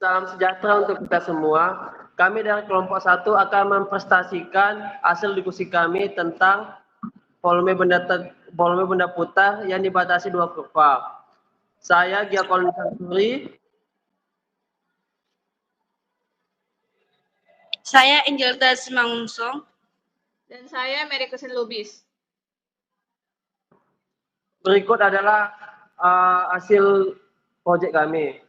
Salam sejahtera untuk kita semua. Kami dari kelompok 1 akan mempresentasikan hasil diskusi kami tentang volume benda putar yang dibatasi 2 kurva. Saya Giacomo Santuri. Saya Angelta Simangunsong. Dan saya Mary Kusin Lubis. Berikut adalah hasil proyek kami.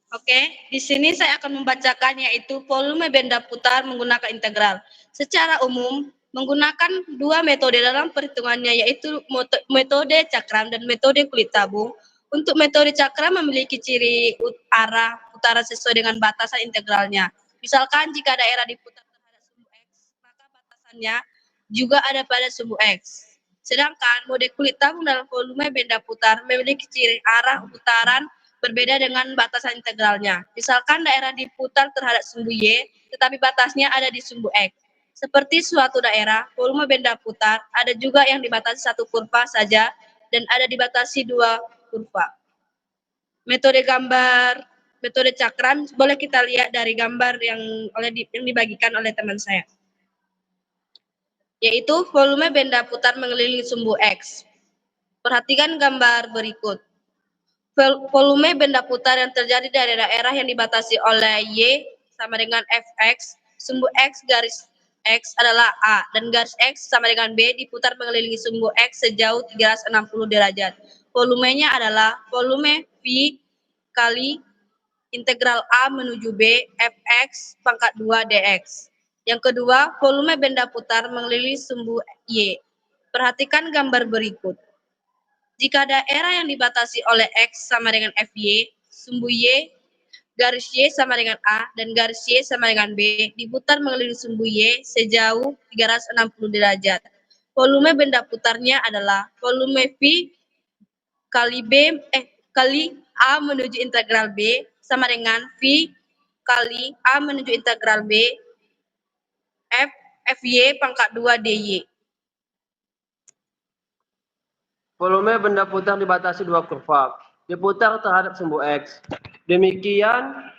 Oke, di sini saya akan membacakan yaitu volume benda putar menggunakan integral. Secara umum, menggunakan dua metode dalam perhitungannya yaitu metode cakram dan metode kulit tabung. Untuk metode cakram memiliki ciri arah putaran sesuai dengan batasan integralnya. Misalkan jika daerah diputar terhadap sumbu X, maka batasannya juga ada pada sumbu X. Sedangkan mode kulit tabung dalam volume benda putar memiliki ciri arah putaran berbeda dengan batasan integralnya. Misalkan daerah diputar terhadap sumbu Y, tetapi batasnya ada di sumbu X. Seperti suatu daerah, volume benda putar ada juga yang dibatasi satu kurva saja dan ada dibatasi dua kurva. Metode cakram boleh kita lihat dari gambar yang dibagikan oleh teman saya. Yaitu volume benda putar mengelilingi sumbu X. Perhatikan gambar berikut. Volume benda putar yang terjadi dari daerah yang dibatasi oleh Y sama dengan Fx, sumbu X garis X adalah A, dan garis X sama dengan B diputar mengelilingi sumbu X sejauh 360 derajat. Volumenya adalah volume V kali integral A menuju B Fx pangkat 2 dx. Yang kedua, volume benda putar mengelilingi sumbu Y. Perhatikan gambar berikut. Jika daerah yang dibatasi oleh X sama dengan Fy, sumbu Y, garis Y sama dengan A, dan garis Y sama dengan B, diputar mengelilingi sumbu Y sejauh 360 derajat. Volume benda putarnya adalah volume V kali A menuju integral B sama dengan V kali A menuju integral B, Fy pangkat 2 dy. Volume benda putar dibatasi dua kurva, diputar terhadap sumbu X. Demikian,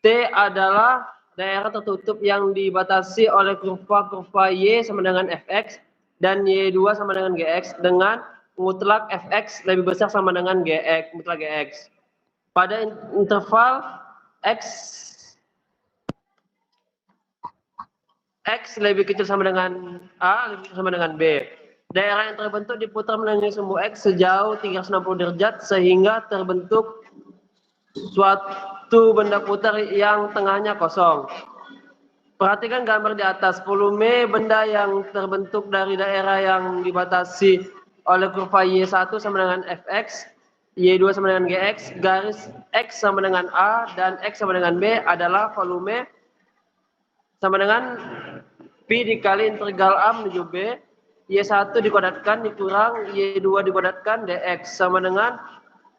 T adalah daerah tertutup yang dibatasi oleh kurva Y sama dengan Fx dan Y2 sama dengan Gx dengan mutlak Fx lebih besar sama dengan Gx, mutlak Gx. Pada interval X lebih kecil sama dengan A, lebih kecil sama dengan B. Daerah yang terbentuk diputar mengelilingi sumbu X sejauh 360 derajat sehingga terbentuk suatu benda putar yang tengahnya kosong. Perhatikan gambar di atas. Volume benda yang terbentuk dari daerah yang dibatasi oleh kurva Y1 sama dengan Fx, Y2 sama dengan Gx, garis X sama dengan A dan X sama dengan B adalah volume sama dengan Pi dikali integral A menuju B, Y1 dikuadratkan dikurang Y2 dikuadratkan dx sama dengan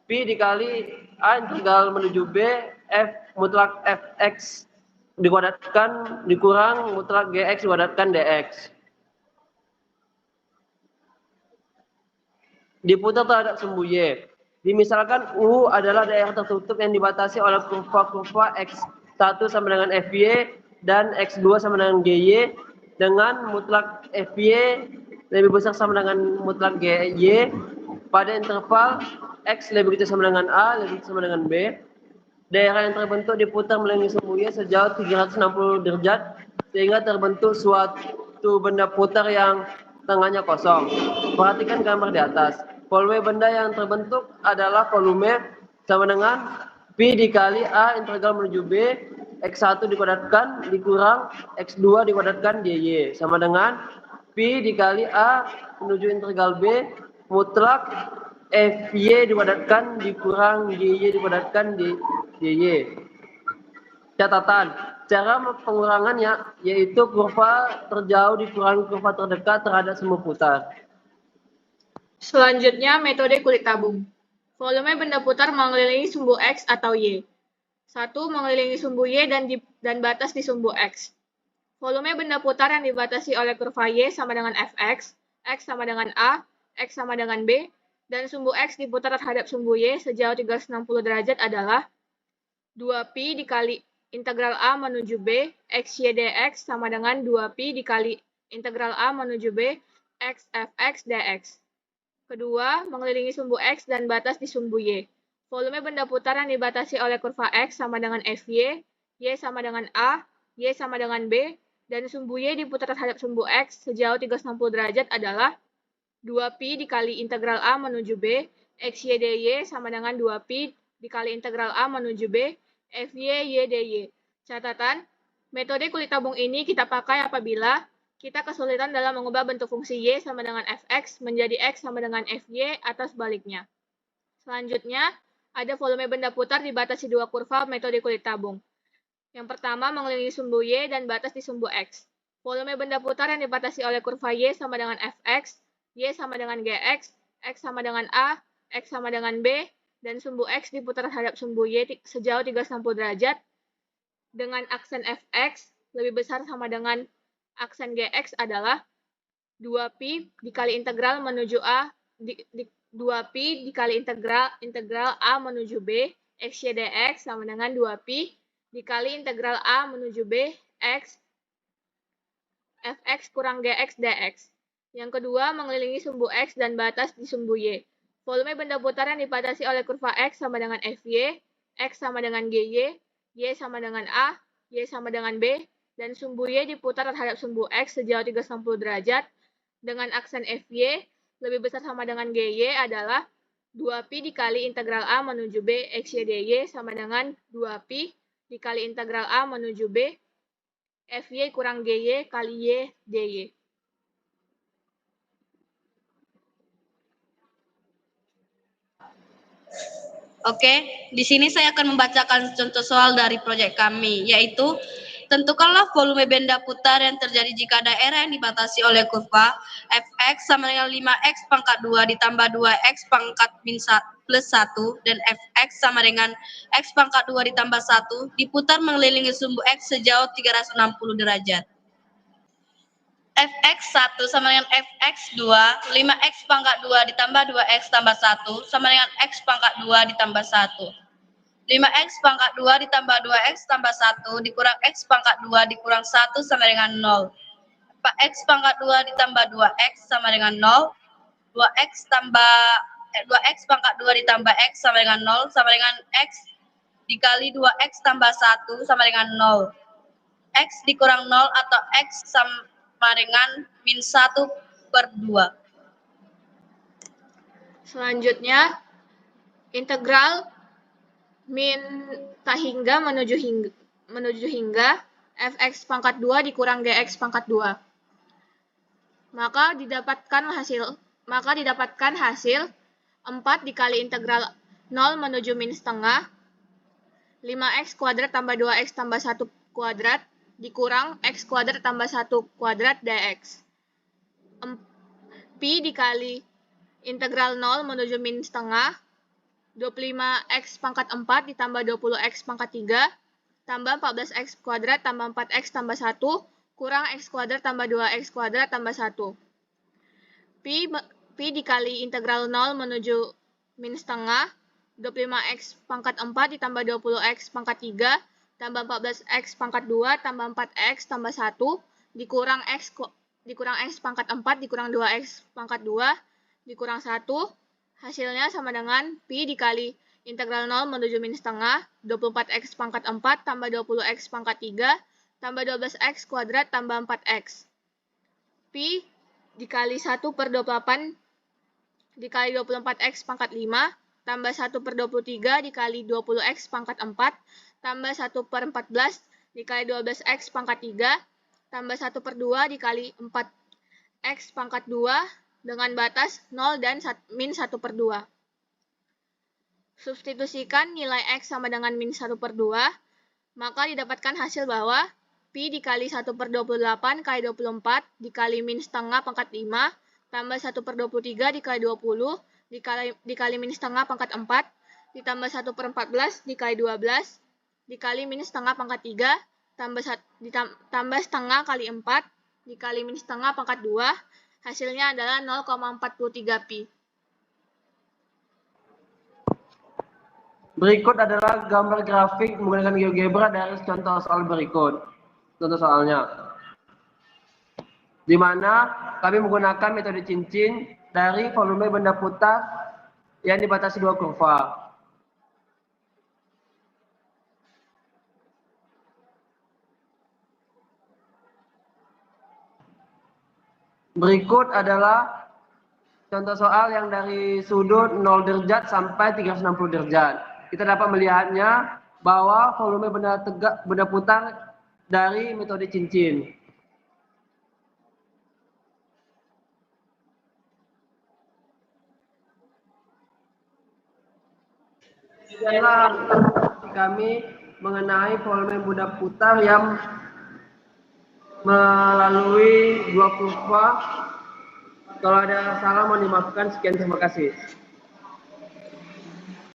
Pi dikali A integral menuju B, F mutlak Fx dikuadratkan dikurang mutlak Gx dikuadratkan dx. Diputar terhadap sumbu Y. Dimisalkan U adalah daerah tertutup yang dibatasi oleh kurva X1 sama dengan Fy dan X2 sama dengan Gy dengan mutlak Fy lebih besar sama dengan mutlak Gy pada interval X lebih kecil sama dengan A, lebih kecil sama dengan B. Daerah yang terbentuk diputar mengelilingi sumbu Y sejauh 360 derajat sehingga terbentuk suatu benda putar yang tengahnya kosong. Perhatikan gambar di atas. Volume benda yang terbentuk adalah volume sama dengan Pi dikali A integral menuju B, X1 dikuadratkan dikurang X2 dikuadratkan dy sama dengan Pi dikali A menuju integral B mutlak Fy dikuadratkan dikurang dy dikuadratkan dy. Catatan, cara pengurangannya yaitu kurva terjauh dikurangi kurva terdekat terhadap sumbu putar. Selanjutnya, metode kulit tabung. Volume benda putar mengelilingi sumbu X atau Y. 1. Mengelilingi sumbu Y dan batas di sumbu X. Volume benda putar yang dibatasi oleh kurva Y sama dengan Fx, X sama dengan A, X sama dengan B, dan sumbu X diputar terhadap sumbu Y sejauh 360 derajat adalah 2pi dikali integral A menuju B, X, Y, dx sama dengan 2pi dikali integral A menuju B, X, Fx, dx. Kedua, mengelilingi sumbu X dan batas di sumbu Y. Volume benda putar yang dibatasi oleh kurva X sama dengan Fy, Y sama dengan A, Y sama dengan B, dan sumbu Y diputar terhadap sumbu X sejauh 360 derajat adalah 2pi dikali integral A menuju B, X, Y, dy sama dengan 2pi dikali integral A menuju B, Fy, Y, dy. Catatan, metode kulit tabung ini kita pakai apabila kita kesulitan dalam mengubah bentuk fungsi Y sama dengan Fx menjadi X sama dengan Fy atau sebaliknya. Selanjutnya, ada volume benda putar dibatasi dua kurva metode kulit tabung. Yang pertama, mengelilingi sumbu Y dan batas di sumbu X. Volume benda putar yang dibatasi oleh kurva Y sama dengan Fx, Y sama dengan Gx, X sama dengan A, X sama dengan B, dan sumbu X diputar terhadap sumbu Y sejauh 360 derajat dengan aksen Fx lebih besar sama dengan aksen Gx adalah 2pi dikali integral menuju A, 2pi dikali integral A menuju B, X, Y, dx sama dengan 2pi dikali integral A menuju B, X, Fx kurang Gx dx. Yang kedua, mengelilingi sumbu X dan batas di sumbu Y. Volume benda putar yang dibatasi oleh kurva X sama dengan Fy, X sama dengan Gy, Y sama dengan A, Y sama dengan B, dan sumbu Y diputar terhadap sumbu X sejauh 360 derajat dengan aksen Fy lebih besar sama dengan Gy adalah 2pi dikali integral A menuju B, X, Y, dy sama dengan 2pi dikali integral A menuju B, Fy kurang Gy kali Y, dy. Oke, di sini saya akan membacakan contoh soal dari proyek kami, yaitu tentukanlah volume benda putar yang terjadi jika daerah yang dibatasi oleh kurva Fx sama dengan 5x pangkat 2 ditambah 2x pangkat plus 1 dan Fx sama dengan x pangkat 2 ditambah 1 diputar mengelilingi sumbu x sejauh 360 derajat. Fx1 sama dengan Fx2, 5x pangkat 2 ditambah 2x tambah 1 sama dengan x pangkat 2 ditambah 1. 5x pangkat 2 ditambah 2x tambah 1 dikurang x pangkat 2 dikurang 1 sama dengan 0. X pangkat 2 ditambah 2x sama dengan 0. 2x pangkat 2 ditambah x sama dengan 0 sama dengan x dikali 2x tambah 1 sama dengan 0. X dikurang 0 atau x sama dengan min 1/2. Selanjutnya, integral min tak hingga menuju hingga Fx pangkat 2 dikurang Gx pangkat 2. Maka didapatkan hasil 4 dikali integral 0 menuju min setengah 5x kuadrat tambah 2x tambah 1 kuadrat dikurang x kuadrat tambah 1 kuadrat dx. Pi dikali integral 0 menuju min setengah 25x pangkat 4 ditambah 20x pangkat 3 tambah 14x kuadrat tambah 4x tambah 1 kurang x kuadrat tambah 2x kuadrat tambah 1. Pi dikali integral 0 menuju min setengah 25x pangkat 4 ditambah 20x pangkat 3 tambah 14x pangkat 2 tambah 4x tambah 1 dikurang x pangkat 4 dikurang 2x pangkat 2 dikurang 1. Hasilnya sama dengan pi dikali integral 0 menuju min setengah 24x pangkat 4 tambah 20x pangkat 3 tambah 12x kuadrat tambah 4x. Pi dikali 1/28 dikali 24x pangkat 5 tambah 1/23 dikali 20x pangkat 4 tambah 1/14 dikali 12x pangkat 3 tambah 1/2 dikali 4x pangkat 2 dengan batas 0 dan min 1/2. Substitusikan nilai x sama dengan min 1/2, maka didapatkan hasil bahwa pi dikali 1/28 kali 24 dikali min setengah pangkat 5 tambah 1/23 dikali 20 dikali min setengah pangkat 4 ditambah 1/14 dikali 12 dikali min setengah pangkat 3 tambah setengah kali 4 dikali min setengah pangkat 2 hasilnya adalah 0,43 pi. Berikut adalah gambar grafik menggunakan GeoGebra dari contoh soal berikut. Contoh soalnya, di mana kami menggunakan metode cincin dari volume benda putar yang dibatasi dua kurva. Berikut adalah contoh soal yang dari sudut 0 derajat sampai 360 derajat. Kita dapat melihatnya bahwa volume benda putar dari metode cincin. Inilah kami mengenai volume benda putar yang melalui dua kurva. Kalau ada salah mohon dimaafkan. Sekian, terima kasih.